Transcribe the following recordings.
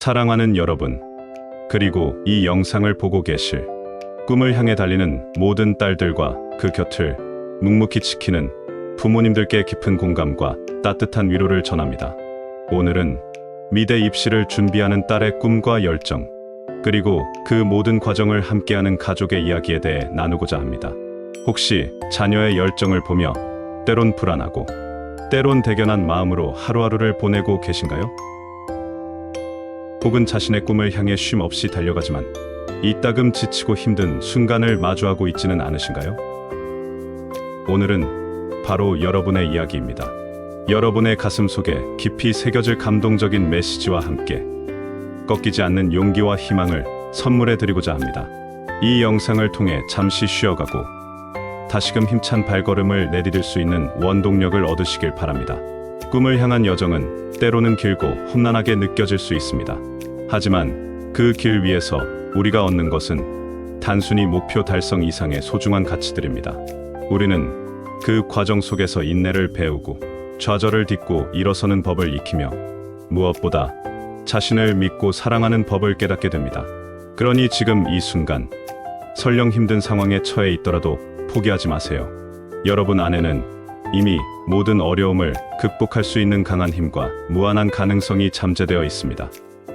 사랑하는 여러분, 그리고 이 영상을 보고 계실 꿈을 향해 달리는 모든 딸들과 그 곁을 묵묵히 지키는 부모님들께 깊은 공감과 따뜻한 위로를 전합니다. 오늘은 미대 입시를 준비하는 딸의 꿈과 열정, 그리고 그 모든 과정을 함께하는 가족의 이야기에 대해 나누고자 합니다. 혹시 자녀의 열정을 보며 때론 불안하고 때론 대견한 마음으로 하루하루를 보내고 계신가요? 혹은 자신의 꿈을 향해 쉼 없이 달려가지만 이따금 지치고 힘든 순간을 마주하고 있지는 않으신가요? 오늘은 바로 여러분의 이야기입니다. 여러분의 가슴 속에 깊이 새겨질 감동적인 메시지와 함께 꺾이지 않는 용기와 희망을 선물해 드리고자 합니다. 이 영상을 통해 잠시 쉬어가고 다시금 힘찬 발걸음을 내디딜 수 있는 원동력을 얻으시길 바랍니다. 꿈을 향한 여정은 때로는 길고 험난하게 느껴질 수 있습니다. 하지만 그 길 위에서 우리가 얻는 것은 단순히 목표 달성 이상의 소중한 가치들입니다. 우리는 그 과정 속에서 인내를 배우고 좌절을 딛고 일어서는 법을 익히며 무엇보다 자신을 믿고 사랑하는 법을 깨닫게 됩니다. 그러니 지금 이 순간 설령 힘든 상황에 처해 있더라도 포기하지 마세요. 여러분 안에는 이미 모든 어려움을 극복할 수 있는 강한 힘과 무한한 가능성이 잠재되어 있습니다.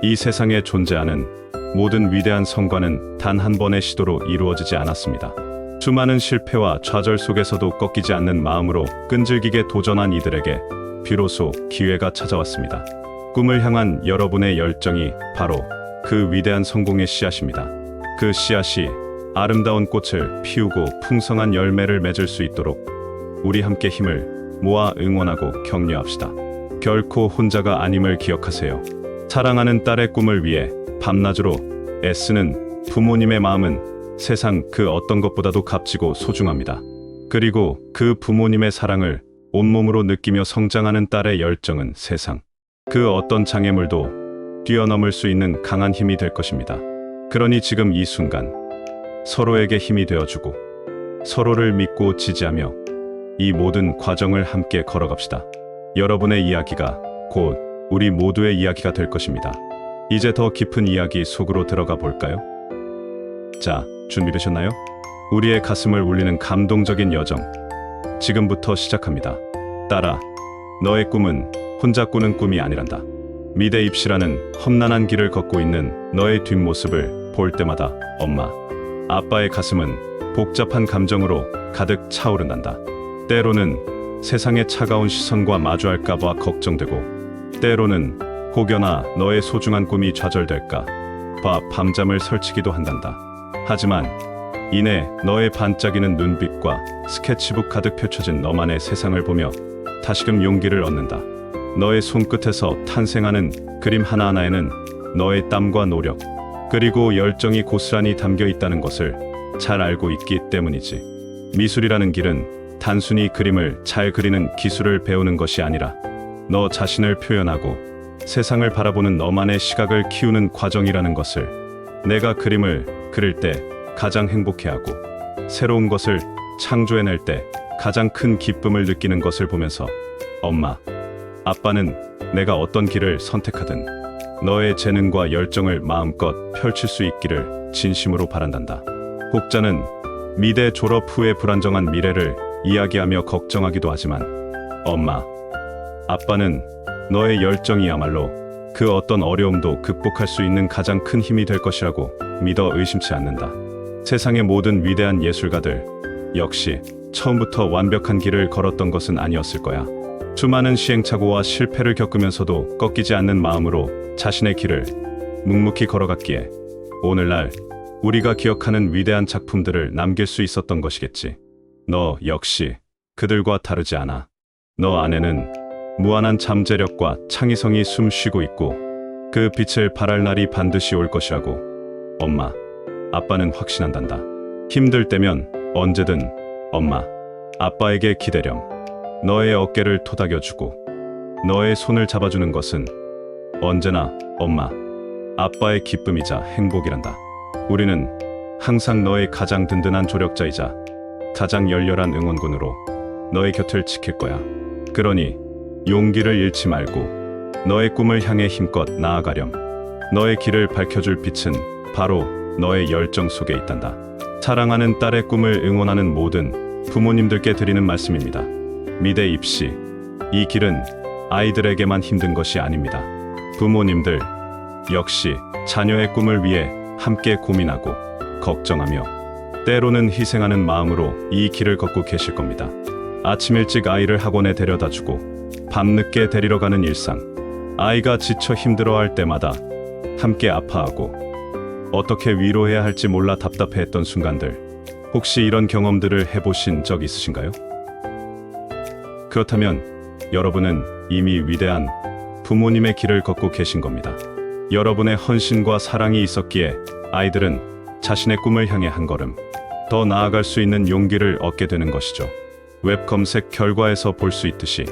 이 세상에 존재하는 모든 위대한 성과는 단 한 번의 시도로 이루어지지 않았습니다. 수많은 실패와 좌절 속에서도 꺾이지 않는 마음으로 끈질기게 도전한 이들에게 비로소 기회가 찾아왔습니다. 꿈을 향한 여러분의 열정이 바로 그 위대한 성공의 씨앗입니다. 그 씨앗이 아름다운 꽃을 피우고 풍성한 열매를 맺을 수 있도록 우리 함께 힘을 모아 응원하고 격려합시다. 결코 혼자가 아님을 기억하세요. 사랑하는 딸의 꿈을 위해 밤낮으로 애쓰는 부모님의 마음은 세상 그 어떤 것보다도 값지고 소중합니다. 그리고 그 부모님의 사랑을 온몸으로 느끼며 성장하는 딸의 열정은 세상 그 어떤 장애물도 뛰어넘을 수 있는 강한 힘이 될 것입니다. 그러니 지금 이 순간 서로에게 힘이 되어주고 서로를 믿고 지지하며 이 모든 과정을 함께 걸어갑시다. 여러분의 이야기가 곧 우리 모두의 이야기가 될 것입니다. 이제 더 깊은 이야기 속으로 들어가 볼까요? 자, 준비되셨나요? 우리의 가슴을 울리는 감동적인 여정, 지금부터 시작합니다. 딸아, 너의 꿈은 혼자 꾸는 꿈이 아니란다. 미대 입시라는 험난한 길을 걷고 있는 너의 뒷모습을 볼 때마다 엄마, 아빠의 가슴은 복잡한 감정으로 가득 차오른단다. 때로는 세상의 차가운 시선과 마주할까봐 걱정되고, 때로는 혹여나 너의 소중한 꿈이 좌절될까 봐 밤잠을 설치기도 한단다. 하지만 이내 너의 반짝이는 눈빛과 스케치북 가득 펼쳐진 너만의 세상을 보며 다시금 용기를 얻는다. 너의 손끝에서 탄생하는 그림 하나하나에는 너의 땀과 노력, 그리고 열정이 고스란히 담겨 있다는 것을 잘 알고 있기 때문이지. 미술이라는 길은 단순히 그림을 잘 그리는 기술을 배우는 것이 아니라 너 자신을 표현하고 세상을 바라보는 너만의 시각을 키우는 과정이라는 것을, 내가 그림을 그릴 때 가장 행복해하고 새로운 것을 창조해낼 때 가장 큰 기쁨을 느끼는 것을 보면서 엄마, 아빠는 내가 어떤 길을 선택하든 너의 재능과 열정을 마음껏 펼칠 수 있기를 진심으로 바란단다. 혹자는 미대 졸업 후의 불안정한 미래를 이야기하며 걱정하기도 하지만 엄마, 아빠는 너의 열정이야말로 그 어떤 어려움도 극복할 수 있는 가장 큰 힘이 될 것이라고 믿어 의심치 않는다. 세상의 모든 위대한 예술가들 역시 처음부터 완벽한 길을 걸었던 것은 아니었을 거야. 수많은 시행착오와 실패를 겪으면서도 꺾이지 않는 마음으로 자신의 길을 묵묵히 걸어갔기에 오늘날 우리가 기억하는 위대한 작품들을 남길 수 있었던 것이겠지. 너 역시 그들과 다르지 않아. 너 안에는 무한한 잠재력과 창의성이 숨쉬고 있고 그 빛을 발할 날이 반드시 올 것이라고 엄마, 아빠는 확신한단다. 힘들 때면 언제든 엄마, 아빠에게 기대렴. 너의 어깨를 토닥여주고 너의 손을 잡아주는 것은 언제나 엄마, 아빠의 기쁨이자 행복이란다. 우리는 항상 너의 가장 든든한 조력자이자 가장 열렬한 응원군으로 너의 곁을 지킬 거야. 그러니 용기를 잃지 말고 너의 꿈을 향해 힘껏 나아가렴. 너의 길을 밝혀줄 빛은 바로 너의 열정 속에 있단다. 사랑하는 딸의 꿈을 응원하는 모든 부모님들께 드리는 말씀입니다. 미대 입시, 이 길은 아이들에게만 힘든 것이 아닙니다. 부모님들 역시 자녀의 꿈을 위해 함께 고민하고 걱정하며 때로는 희생하는 마음으로 이 길을 걷고 계실 겁니다. 아침 일찍 아이를 학원에 데려다주고 밤늦게 데리러 가는 일상, 아이가 지쳐 힘들어할 때마다 함께 아파하고 어떻게 위로해야 할지 몰라 답답해했던 순간들, 혹시 이런 경험들을 해보신 적 있으신가요? 그렇다면 여러분은 이미 위대한 부모님의 길을 걷고 계신 겁니다. 여러분의 헌신과 사랑이 있었기에 아이들은 자신의 꿈을 향해 한 걸음 더 나아갈 수 있는 용기를 얻게 되는 것이죠. 웹 검색 결과에서 볼 수 있듯이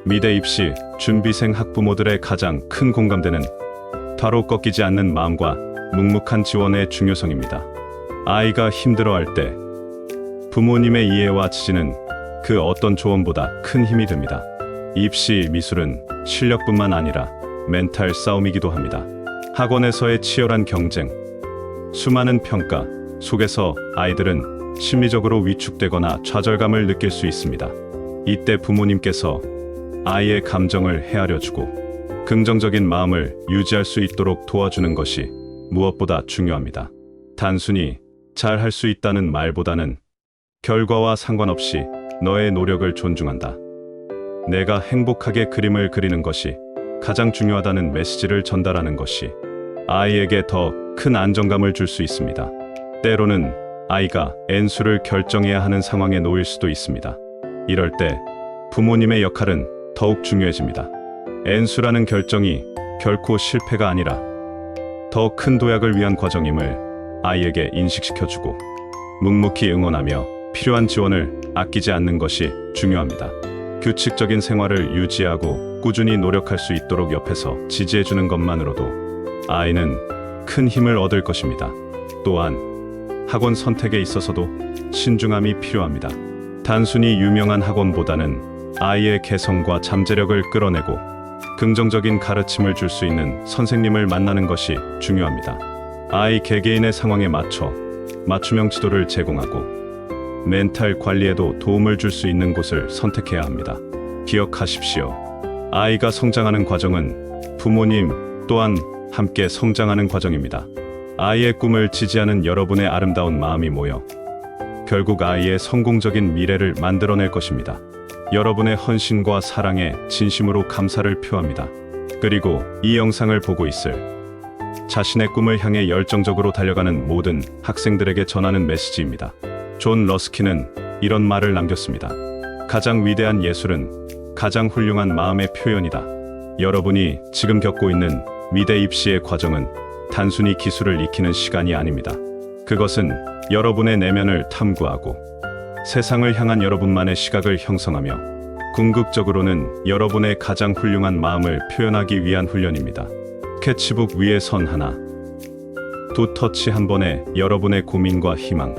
미대 입시 준비생 학부모들의 가장 큰 공감대는 바로 꺾이지 않는 마음과 묵묵한 지원의 중요성입니다. 아이가 힘들어할 때 부모님의 이해와 지지는 그 어떤 조언보다 큰 힘이 됩니다. 입시 미술은 실력뿐만 아니라 멘탈 싸움이기도 합니다. 학원에서의 치열한 경쟁, 수많은 평가 속에서 아이들은 심리적으로 위축되거나 좌절감을 느낄 수 있습니다. 이때 부모님께서 아이의 감정을 헤아려주고 긍정적인 마음을 유지할 수 있도록 도와주는 것이 무엇보다 중요합니다. 단순히 잘 할 수 있다는 말보다는 결과와 상관없이 너의 노력을 존중한다. 내가 행복하게 그림을 그리는 것이 가장 중요하다는 메시지를 전달하는 것이 아이에게 더 큰 안정감을 줄 수 있습니다. 때로는 아이가 N수를 결정해야 하는 상황에 놓일 수도 있습니다. 이럴 때 부모님의 역할은 더욱 중요해집니다. N수라는 결정이 결코 실패가 아니라 더 큰 도약을 위한 과정임을 아이에게 인식시켜주고 묵묵히 응원하며 필요한 지원을 아끼지 않는 것이 중요합니다. 규칙적인 생활을 유지하고 꾸준히 노력할 수 있도록 옆에서 지지해주는 것만으로도 아이는 큰 힘을 얻을 것입니다. 또한 학원 선택에 있어서도 신중함이 필요합니다. 단순히 유명한 학원보다는 아이의 개성과 잠재력을 끌어내고 긍정적인 가르침을 줄 수 있는 선생님을 만나는 것이 중요합니다. 아이 개개인의 상황에 맞춰 맞춤형 지도를 제공하고 멘탈 관리에도 도움을 줄 수 있는 곳을 선택해야 합니다. 기억하십시오. 아이가 성장하는 과정은 부모님 또한 함께 성장하는 과정입니다. 아이의 꿈을 지지하는 여러분의 아름다운 마음이 모여 결국 아이의 성공적인 미래를 만들어낼 것입니다. 여러분의 헌신과 사랑에 진심으로 감사를 표합니다. 그리고 이 영상을 보고 있을 자신의 꿈을 향해 열정적으로 달려가는 모든 학생들에게 전하는 메시지입니다. 존 러스키는 이런 말을 남겼습니다. 가장 위대한 예술은 가장 훌륭한 마음의 표현이다. 여러분이 지금 겪고 있는 미대 입시의 과정은 단순히 기술을 익히는 시간이 아닙니다. 그것은 여러분의 내면을 탐구하고 세상을 향한 여러분만의 시각을 형성하며 궁극적으로는 여러분의 가장 훌륭한 마음을 표현하기 위한 훈련입니다. 스케치북 위에 선 하나, 두 터치 한 번에 여러분의 고민과 희망,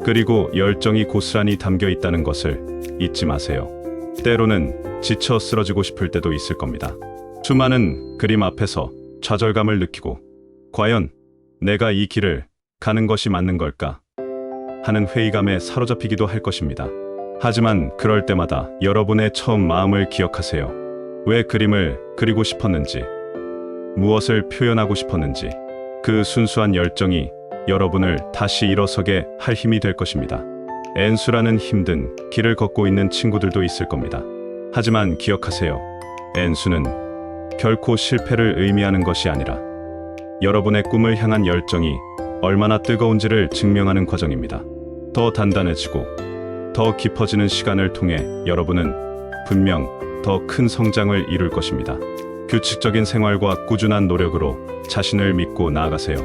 그리고 열정이 고스란히 담겨 있다는 것을 잊지 마세요. 때로는 지쳐 쓰러지고 싶을 때도 있을 겁니다. 수많은 그림 앞에서 좌절감을 느끼고 과연 내가 이 길을 가는 것이 맞는 걸까 하는 회의감에 사로잡히기도 할 것입니다. 하지만 그럴 때마다 여러분의 처음 마음을 기억하세요. 왜 그림을 그리고 싶었는지, 무엇을 표현하고 싶었는지, 그 순수한 열정이 여러분을 다시 일어서게 할 힘이 될 것입니다. N수라는 힘든 길을 걷고 있는 친구들도 있을 겁니다. 하지만 기억하세요. N수는 결코 실패를 의미하는 것이 아니라 여러분의 꿈을 향한 열정이 얼마나 뜨거운지를 증명하는 과정입니다. 더 단단해지고 더 깊어지는 시간을 통해 여러분은 분명 더 큰 성장을 이룰 것입니다. 규칙적인 생활과 꾸준한 노력으로 자신을 믿고 나아가세요.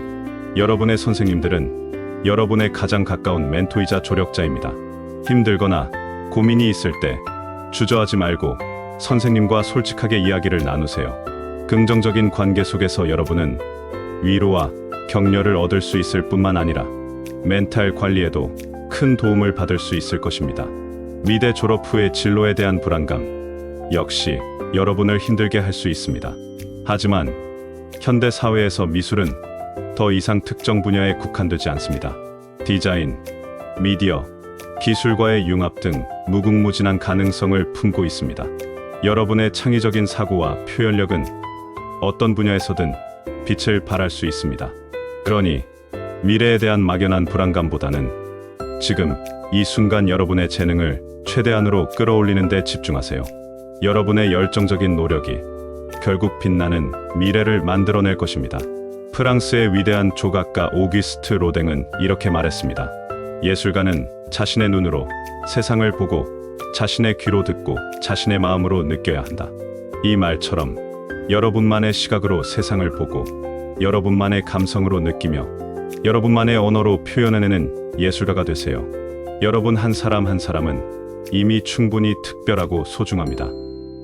여러분의 선생님들은 여러분의 가장 가까운 멘토이자 조력자입니다. 힘들거나 고민이 있을 때 주저하지 말고 선생님과 솔직하게 이야기를 나누세요. 긍정적인 관계 속에서 여러분은 위로와 격려를 얻을 수 있을 뿐만 아니라 멘탈 관리에도 큰 도움을 받을 수 있을 것입니다. 미대 졸업 후의 진로에 대한 불안감 역시 여러분을 힘들게 할 수 있습니다. 하지만 현대 사회에서 미술은 더 이상 특정 분야에 국한되지 않습니다. 디자인, 미디어, 기술과의 융합 등 무궁무진한 가능성을 품고 있습니다. 여러분의 창의적인 사고와 표현력은 어떤 분야에서든 빛을 발할 수 있습니다. 그러니 미래에 대한 막연한 불안감보다는 지금 이 순간 여러분의 재능을 최대한으로 끌어올리는 데 집중하세요. 여러분의 열정적인 노력이 결국 빛나는 미래를 만들어낼 것입니다. 프랑스의 위대한 조각가 오기스트 로댕은 이렇게 말했습니다. 예술가는 자신의 눈으로 세상을 보고 자신의 귀로 듣고 자신의 마음으로 느껴야 한다. 이 말처럼 여러분만의 시각으로 세상을 보고 여러분만의 감성으로 느끼며 여러분만의 언어로 표현해내는 예술가가 되세요. 여러분 한 사람 한 사람은 이미 충분히 특별하고 소중합니다.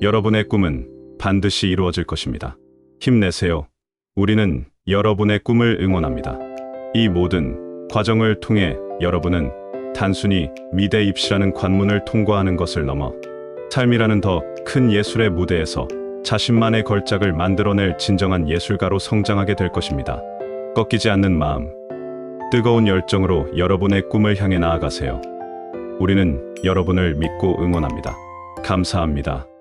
여러분의 꿈은 반드시 이루어질 것입니다. 힘내세요. 우리는 여러분의 꿈을 응원합니다. 이 모든 과정을 통해 여러분은 단순히 미대 입시라는 관문을 통과하는 것을 넘어 삶이라는 더 큰 예술의 무대에서 자신만의 걸작을 만들어낼 진정한 예술가로 성장하게 될 것입니다. 꺾이지 않는 마음, 뜨거운 열정으로 여러분의 꿈을 향해 나아가세요. 우리는 여러분을 믿고 응원합니다. 감사합니다.